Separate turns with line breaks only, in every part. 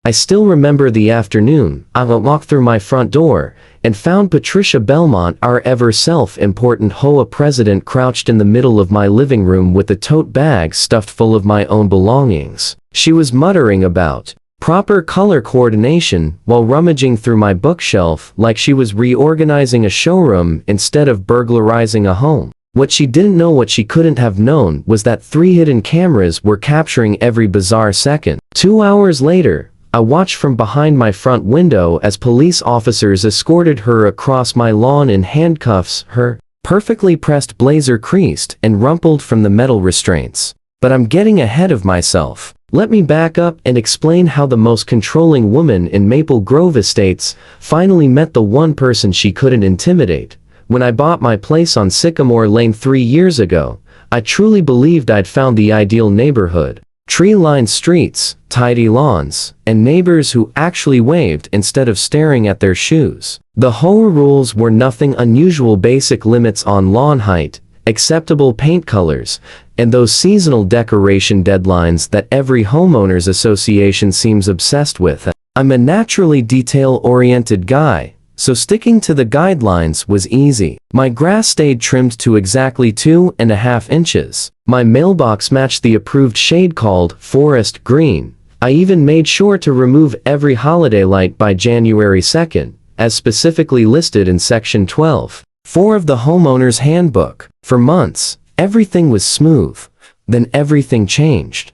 I still remember the afternoon. I walked through my front door and found Patricia Belmont, our ever self-important HOA president, crouched in the middle of my living room with a tote bag stuffed full of my own belongings. She was muttering about proper color coordination while rummaging through my bookshelf like she was reorganizing a showroom instead of burglarizing a home. What she didn't know, what she couldn't have known, was that 3 hidden cameras were capturing every bizarre second. 2 hours later, I watched from behind my front window as police officers escorted her across my lawn in handcuffs, her perfectly pressed blazer creased and rumpled from the metal restraints. But I'm getting ahead of myself. Let me back up and explain how the most controlling woman in Maple Grove Estates finally met the one person she couldn't intimidate. When I bought my place on Sycamore Lane 3 years ago, I truly believed I'd found the ideal neighborhood. Tree-lined streets, tidy lawns, and neighbors who actually waved instead of staring at their shoes. The HOA rules were nothing unusual: basic limits on lawn height, acceptable paint colors, and those seasonal decoration deadlines that every homeowners association seems obsessed with. I'm a naturally detail-oriented guy, so sticking to the guidelines was easy. My grass stayed trimmed to exactly 2.5 inches. My mailbox matched the approved shade called forest green. I even made sure to remove every holiday light by January 2nd, as specifically listed in Section 12.4 of the Homeowner's Handbook. For months, everything was smooth. Then everything changed.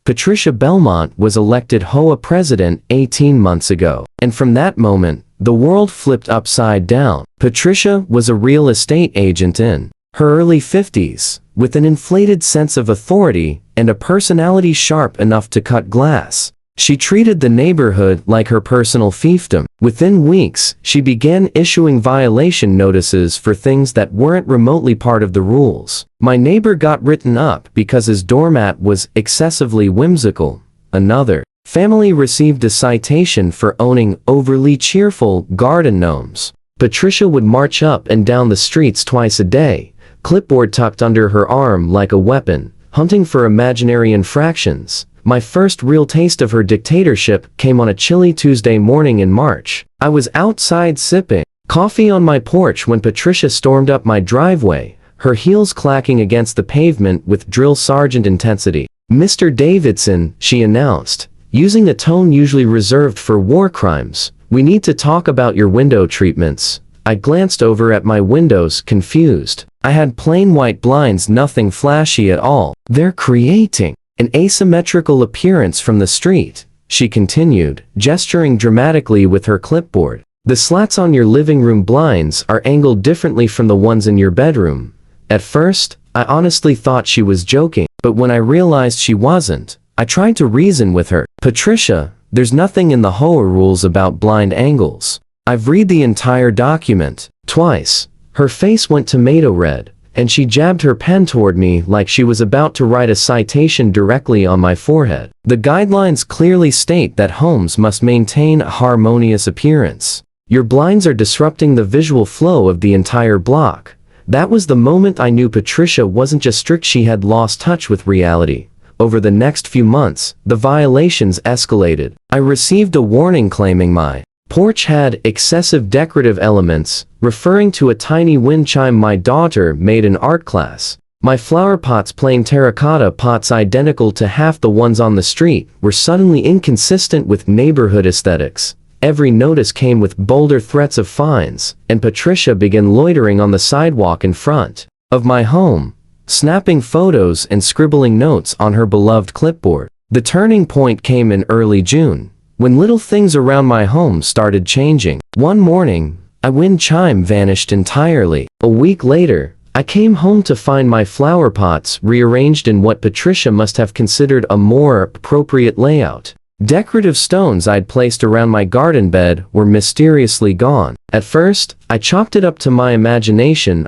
Patricia Belmont was elected HOA president 18 months ago, and from that moment, the world flipped upside down. Patricia was a real estate agent in her early 50s, with an inflated sense of authority and a personality sharp enough to cut glass. She treated the neighborhood like her personal fiefdom. Within weeks, she began issuing violation notices for things that weren't remotely part of the rules. My neighbor got written up because his doormat was excessively whimsical. Another family received a citation for owning overly cheerful garden gnomes. Patricia would march up and down the streets twice a day, clipboard tucked under her arm like a weapon, hunting for imaginary infractions. My first real taste of her dictatorship came on a chilly Tuesday morning in March. I was outside sipping coffee on my porch when Patricia stormed up my driveway, her heels clacking against the pavement with drill sergeant intensity. "Mr. Davidson," she announced, using a tone usually reserved for war crimes, "we need to talk about your window treatments." I glanced over at my windows, confused. I had plain white blinds, nothing flashy at all. "They're creating an asymmetrical appearance from the street," she continued, gesturing dramatically with her clipboard. "The slats on your living room blinds are angled differently from the ones in your bedroom." At first, I honestly thought she was joking, but when I realized she wasn't, I tried to reason with her. "Patricia, there's nothing in the HOA rules about blind angles. I've read the entire document twice." Her face went tomato red, and she jabbed her pen toward me like she was about to write a citation directly on my forehead. "The guidelines clearly state that homes must maintain a harmonious appearance. Your blinds are disrupting the visual flow of the entire block." That was the moment I knew Patricia wasn't just strict, she had lost touch with reality. Over the next few months, the violations escalated. I received a warning claiming my porch had excessive decorative elements, referring to a tiny wind chime my daughter made in art class. My flower pots, plain terracotta pots identical to half the ones on the street, were suddenly inconsistent with neighborhood aesthetics. Every notice came with bolder threats of fines, and Patricia began loitering on the sidewalk in front of my home, snapping photos and scribbling notes on her beloved clipboard. The turning point came in early June, when little things around my home started changing. One morning, a wind chime vanished entirely. A week later, I came home to find my flower pots rearranged in what Patricia must have considered a more appropriate layout. Decorative stones I'd placed around my garden bed were mysteriously gone. At first, I chalked it up to my imagination.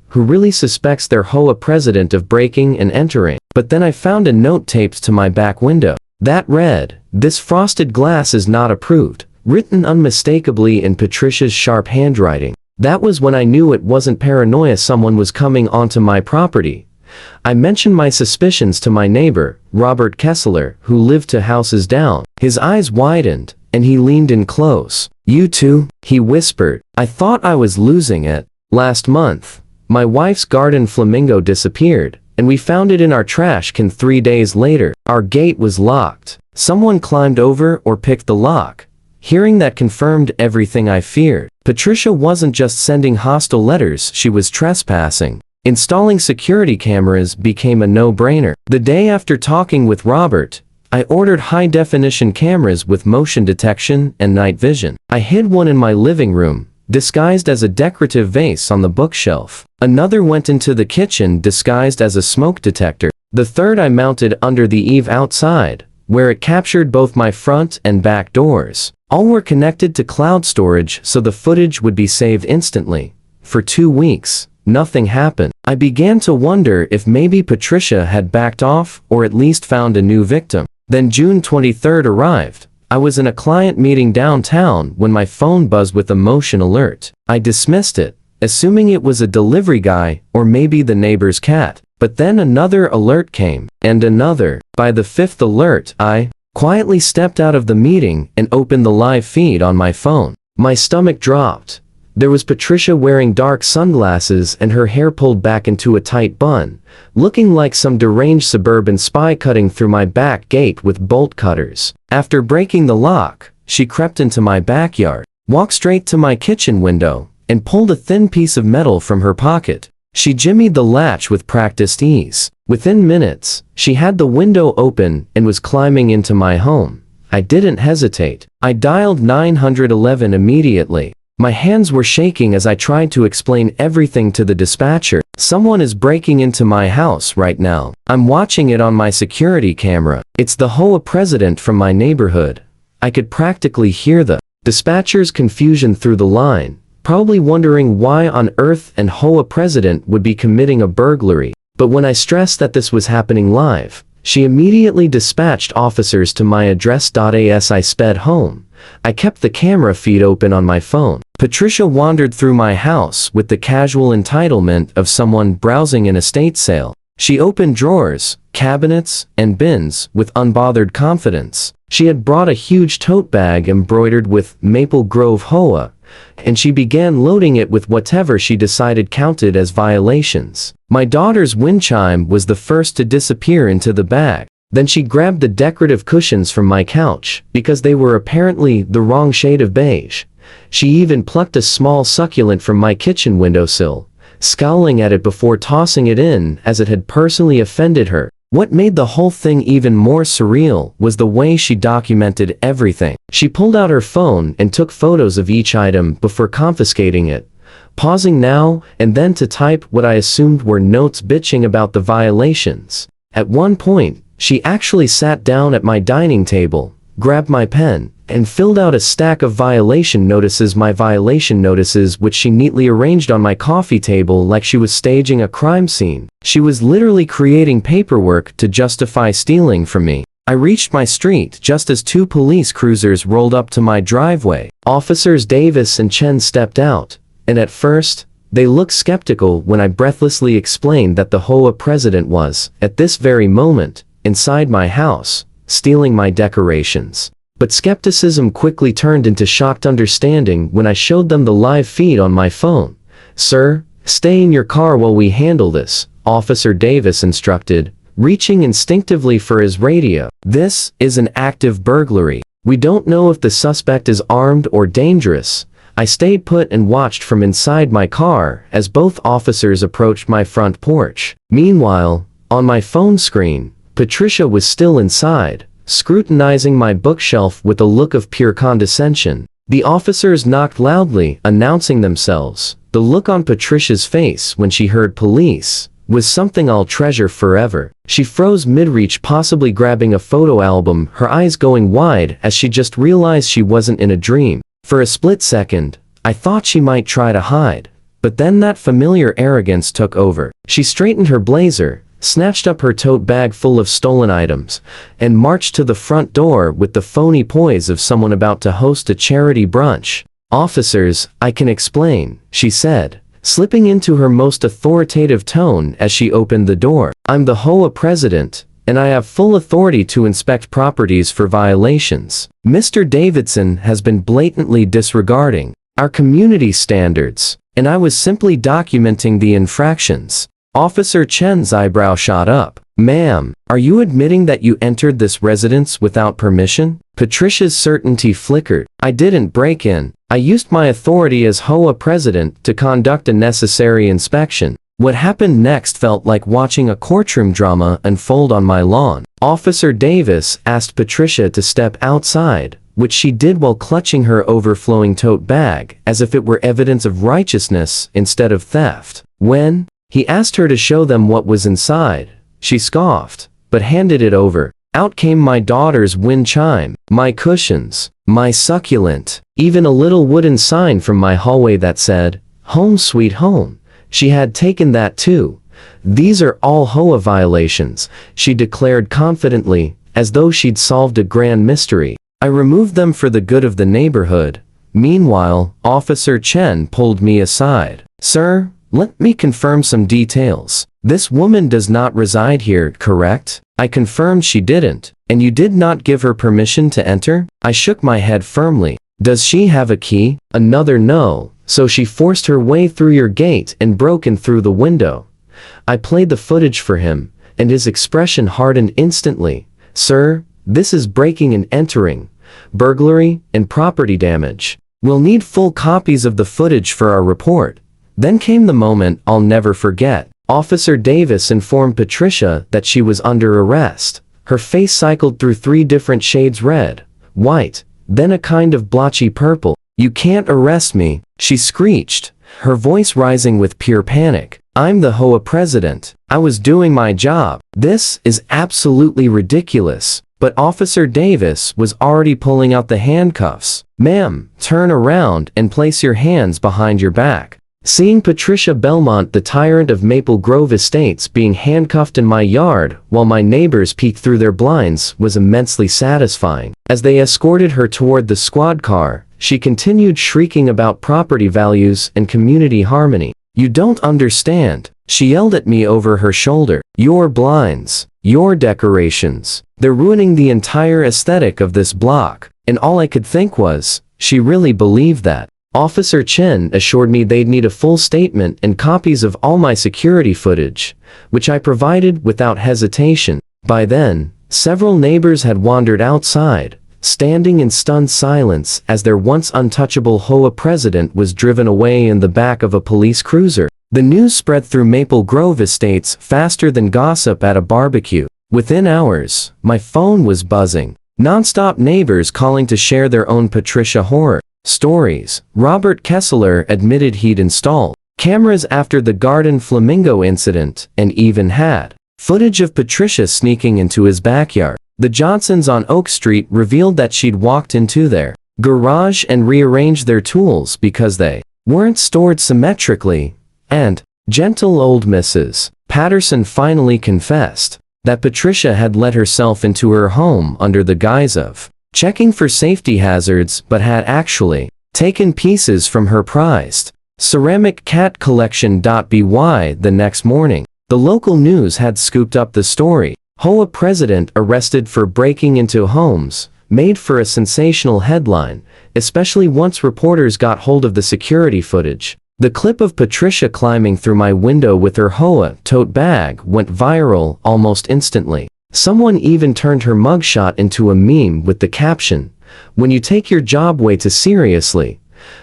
Who really suspects their HOA president of breaking and entering? But then I found a note taped to my back window. That read, "This frosted glass is not approved," written unmistakably in Patricia's sharp handwriting. That was when I knew it wasn't paranoia someone was coming onto my property. I mentioned my suspicions to my neighbor, Robert Kessler, who lived 2 houses down. His eyes widened, and he leaned in close. "You too?" he whispered. I thought I was losing it. Last month, my wife's garden flamingo disappeared, and we found it in our trash can 3 days later. Our gate was locked. Someone climbed over or picked the lock. Hearing that confirmed everything I feared. Patricia wasn't just sending hostile letters, she was trespassing. Installing security cameras became a no-brainer. The day after talking with Robert, I ordered high-definition cameras with motion detection and night vision. I hid one in my living room, disguised as a decorative vase on the bookshelf. Another went into the kitchen disguised as a smoke detector. The third I mounted under the eave outside, where it captured both my front and back doors. All were connected to cloud storage so the footage would be saved instantly. For 2 weeks, nothing happened. I began to wonder if maybe Patricia had backed off or at least found a new victim. Then June 23rd arrived. I was in a client meeting downtown when my phone buzzed with a motion alert. I dismissed it, assuming it was a delivery guy or maybe the neighbor's cat. But then another alert came, and another. By the 5th alert, I quietly stepped out of the meeting and opened the live feed on my phone. My stomach dropped. There was Patricia wearing dark sunglasses and her hair pulled back into a tight bun, looking like some deranged suburban spy cutting through my back gate with bolt cutters. After breaking the lock, she crept into my backyard, walked straight to my kitchen window, and pulled a thin piece of metal from her pocket. She jimmied the latch with practiced ease. Within minutes, she had the window open and was climbing into my home. I didn't hesitate. I dialed 911 immediately. My hands were shaking as I tried to explain everything to the dispatcher. "Someone is breaking into my house right now. I'm watching it on my security camera. It's the HOA president from my neighborhood." I could practically hear the dispatcher's confusion through the line, probably wondering why on earth an HOA president would be committing a burglary. But when I stressed that this was happening live, she immediately dispatched officers to my address. As I sped home, I kept the camera feed open on my phone. Patricia wandered through my house with the casual entitlement of someone browsing an estate sale. She opened drawers, cabinets, and bins with unbothered confidence. She had brought a huge tote bag embroidered with Maple Grove HOA, and she began loading it with whatever she decided counted as violations. My daughter's wind chime was the first to disappear into the bag. Then she grabbed the decorative cushions from my couch, because they were apparently the wrong shade of beige. She even plucked a small succulent from my kitchen windowsill, scowling at it before tossing it in as it had personally offended her. What made the whole thing even more surreal was the way she documented everything. She pulled out her phone and took photos of each item before confiscating it, pausing now and then to type what I assumed were notes bitching about the violations. At one point, she actually sat down at my dining table, grabbed my pen, and filled out a stack of violation notices, which she neatly arranged on my coffee table like she was staging a crime scene. She was literally creating paperwork to justify stealing from me. I reached my street just as 2 police cruisers rolled up to my driveway. Officers Davis and Chen stepped out, and at first, they looked skeptical when I breathlessly explained that the HOA president was, at this very moment, inside my house, stealing my decorations. But skepticism quickly turned into shocked understanding when I showed them the live feed on my phone. "Sir, stay in your car while we handle this," Officer Davis instructed, reaching instinctively for his radio. "This is an active burglary. We don't know if the suspect is armed or dangerous." I stayed put and watched from inside my car as both officers approached my front porch. Meanwhile, on my phone screen, Patricia was still inside, scrutinizing my bookshelf with a look of pure condescension. The officers knocked loudly, announcing themselves. The look on Patricia's face when she heard police was something I'll treasure forever. She froze mid-reach, possibly grabbing a photo album, her eyes going wide as she just realized she wasn't in a dream. For a split second, I thought she might try to hide, but then that familiar arrogance took over. She straightened her blazer, snatched up her tote bag full of stolen items, and marched to the front door with the phony poise of someone about to host a charity brunch. "Officers, I can explain," she said, slipping into her most authoritative tone as she opened the door. "I'm the HOA president, and I have full authority to inspect properties for violations. Mr. Davidson has been blatantly disregarding our community standards, and I was simply documenting the infractions." Officer Chen's eyebrow shot up. "Ma'am, are you admitting that you entered this residence without permission?" Patricia's certainty flickered. "I didn't break in. I used my authority as HOA president to conduct a necessary inspection." What happened next felt like watching a courtroom drama unfold on my lawn. Officer Davis asked Patricia to step outside, which she did while clutching her overflowing tote bag as if it were evidence of righteousness instead of theft. When he asked her to show them what was inside, she scoffed, but handed it over. Out came my daughter's wind chime, my cushions, my succulent, even a little wooden sign from my hallway that said, "Home Sweet Home." She had taken that too. "These are all HOA violations," she declared confidently, as though she'd solved a grand mystery. "I removed them for the good of the neighborhood." Meanwhile, Officer Chen pulled me aside. "Sir, let me confirm some details. This woman does not reside here, correct?" I confirmed she didn't. "And you did not give her permission to enter?" I shook my head firmly. "Does she have a key?" Another no. "So she forced her way through your gate and broke in through the window." I played the footage for him, and his expression hardened instantly. "Sir, this is breaking and entering, burglary, and property damage. We'll need full copies of the footage for our report." Then came the moment I'll never forget. Officer Davis informed Patricia that she was under arrest. Her face cycled through 3 different shades: red, white, then a kind of blotchy purple. "You can't arrest me," she screeched, her voice rising with pure panic. "I'm the HOA president. I was doing my job. This is absolutely ridiculous." But Officer Davis was already pulling out the handcuffs. "Ma'am, turn around and place your hands behind your back." Seeing Patricia Belmont, the tyrant of Maple Grove Estates, being handcuffed in my yard while my neighbors peeked through their blinds was immensely satisfying. As they escorted her toward the squad car, she continued shrieking about property values and community harmony. "You don't understand," she yelled at me over her shoulder. "Your blinds, your decorations, they're ruining the entire aesthetic of this block." And all I could think was, she really believed that. Officer Chen assured me they'd need a full statement and copies of all my security footage, which I provided without hesitation. By then, several neighbors had wandered outside, standing in stunned silence as their once untouchable HOA president was driven away in the back of a police cruiser. The news spread through Maple Grove Estates faster than gossip at a barbecue. Within hours, my phone was buzzing. Non-stop neighbors calling to share their own Patricia horror stories. Robert Kessler admitted he'd installed cameras after the Garden Flamingo incident and even had footage of Patricia sneaking into his backyard. The Johnsons on Oak Street revealed that she'd walked into their garage and rearranged their tools because they weren't stored symmetrically. And gentle old Mrs. Patterson finally confessed that Patricia had let herself into her home under the guise of checking for safety hazards but had actually taken pieces from her prized ceramic cat collection. By the next morning, the local news had scooped up the story. HOA president arrested for breaking into homes made for a sensational headline, especially once reporters got hold of the security footage. The clip of Patricia climbing through my window with her HOA tote bag went viral almost instantly. Someone even turned her mugshot into a meme with the caption, "When you take your job way too seriously."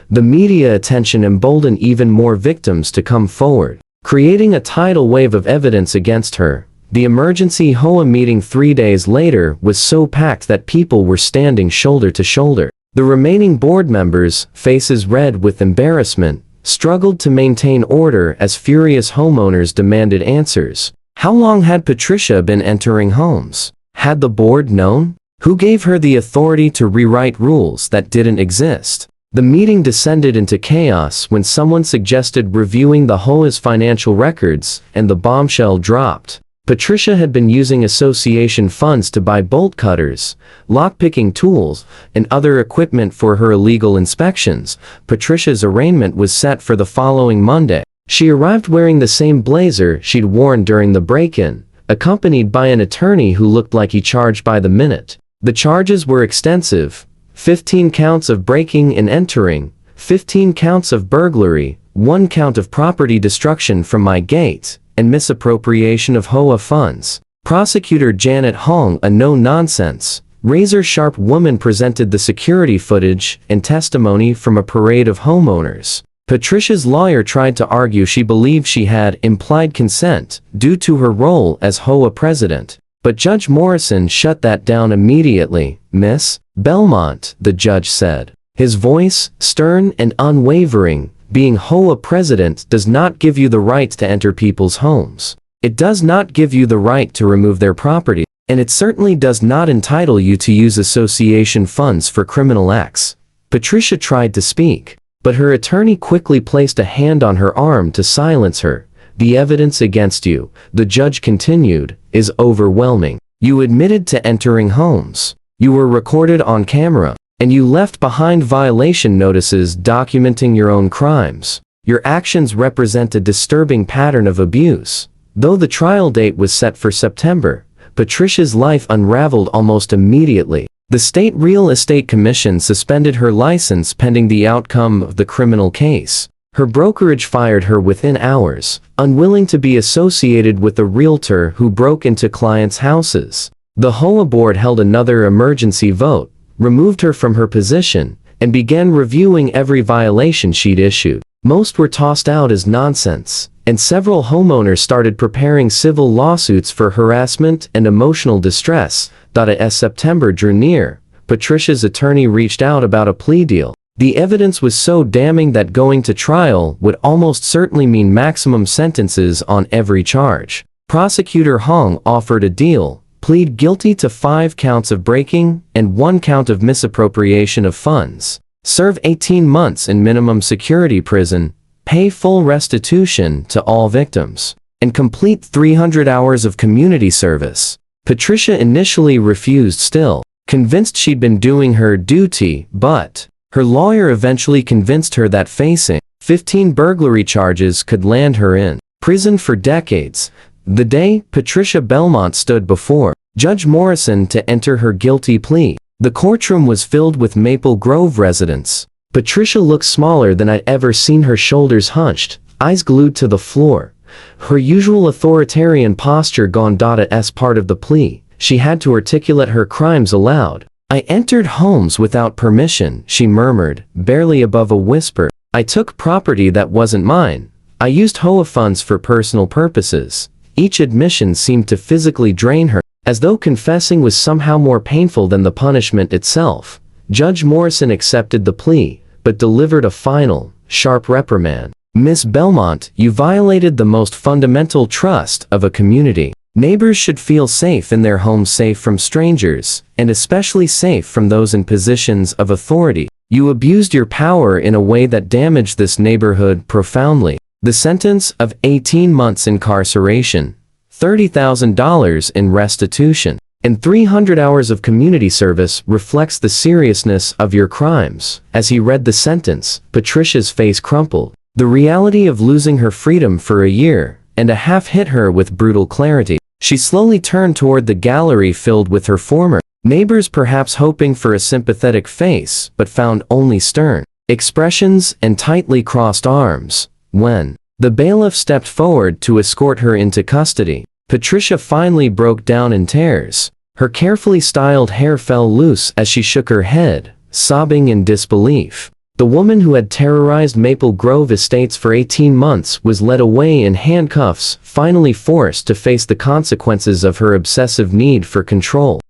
The media attention emboldened even more victims to come forward, creating a tidal wave of evidence against her. The emergency HOA meeting 3 days later was so packed that people were standing shoulder to shoulder. The remaining board members, faces red with embarrassment, struggled to maintain order as furious homeowners demanded answers. How long had Patricia been entering homes? Had the board known? Who gave her the authority to rewrite rules that didn't exist? The meeting descended into chaos when someone suggested reviewing the HOA's financial records, and the bombshell dropped. Patricia had been using association funds to buy bolt cutters, lockpicking tools, and other equipment for her illegal inspections. Patricia's arraignment was set for the following Monday. She arrived wearing the same blazer she'd worn during the break-in, accompanied by an attorney who looked like he charged by the minute. The charges were extensive: 15 counts of breaking and entering, 15 counts of burglary, 1 count of property destruction from my gate, and misappropriation of HOA funds. Prosecutor Janet Hong, a no-nonsense, razor-sharp woman, presented the security footage and testimony from a parade of homeowners. Patricia's lawyer tried to argue she believed she had implied consent due to her role as HOA president, but Judge Morrison shut that down immediately. "Miss Belmont," the judge said, his voice stern and unwavering, "being HOA president does not give you the right to enter people's homes. It does not give you the right to remove their property, and it certainly does not entitle you to use association funds for criminal acts." Patricia tried to speak, but her attorney quickly placed a hand on her arm to silence her. "The evidence against you," the judge continued, "is overwhelming. You admitted to entering homes. You were recorded on camera, and you left behind violation notices documenting your own crimes. Your actions represent a disturbing pattern of abuse." Though the trial date was set for September, Patricia's life unraveled almost immediately. The State Real Estate Commission suspended her license pending the outcome of the criminal case. Her brokerage fired her within hours, unwilling to be associated with the realtor who broke into clients' houses. The HOA board held another emergency vote, removed her from her position, and began reviewing every violation she'd issued. Most were tossed out as nonsense, and several homeowners started preparing civil lawsuits for harassment and emotional distress. As September drew near, Patricia's attorney reached out about a plea deal. The evidence was so damning that going to trial would almost certainly mean maximum sentences on every charge. Prosecutor Hong offered a deal: plead guilty to 5 counts of breaking and 1 count of misappropriation of funds, serve 18 months in minimum security prison, pay full restitution to all victims, and complete 300 hours of community service. Patricia initially refused, still convinced she'd been doing her duty, but her lawyer eventually convinced her that facing 15 burglary charges could land her in prison for decades. The day Patricia Belmont stood before Judge Morrison to enter her guilty plea, the courtroom was filled with Maple Grove residents. Patricia looked smaller than I'd ever seen her, shoulders hunched, eyes glued to the floor. Her usual authoritarian posture gone. As part of the plea, she had to articulate her crimes aloud. "I entered homes without permission," she murmured, barely above a whisper. "I took property that wasn't mine. I used HOA funds for personal purposes." Each admission seemed to physically drain her, as though confessing was somehow more painful than the punishment itself. Judge Morrison accepted the plea, but delivered a final, sharp reprimand. "Miss Belmont, you violated the most fundamental trust of a community. Neighbors should feel safe in their homes, safe from strangers, and especially safe from those in positions of authority. You abused your power in a way that damaged this neighborhood profoundly." The sentence of 18 months incarceration, $30,000 in restitution, and 300 hours of community service reflects the seriousness of your crimes. As he read the sentence, Patricia's face crumpled. The reality of losing her freedom for a year and a half hit her with brutal clarity. She slowly turned toward the gallery filled with her former neighbors, perhaps hoping for a sympathetic face, but found only stern expressions and tightly crossed arms. When the bailiff stepped forward to escort her into custody, Patricia finally broke down in tears. Her carefully styled hair fell loose as she shook her head, sobbing in disbelief. The woman who had terrorized Maple Grove Estates for 18 months was led away in handcuffs, finally forced to face the consequences of her obsessive need for control.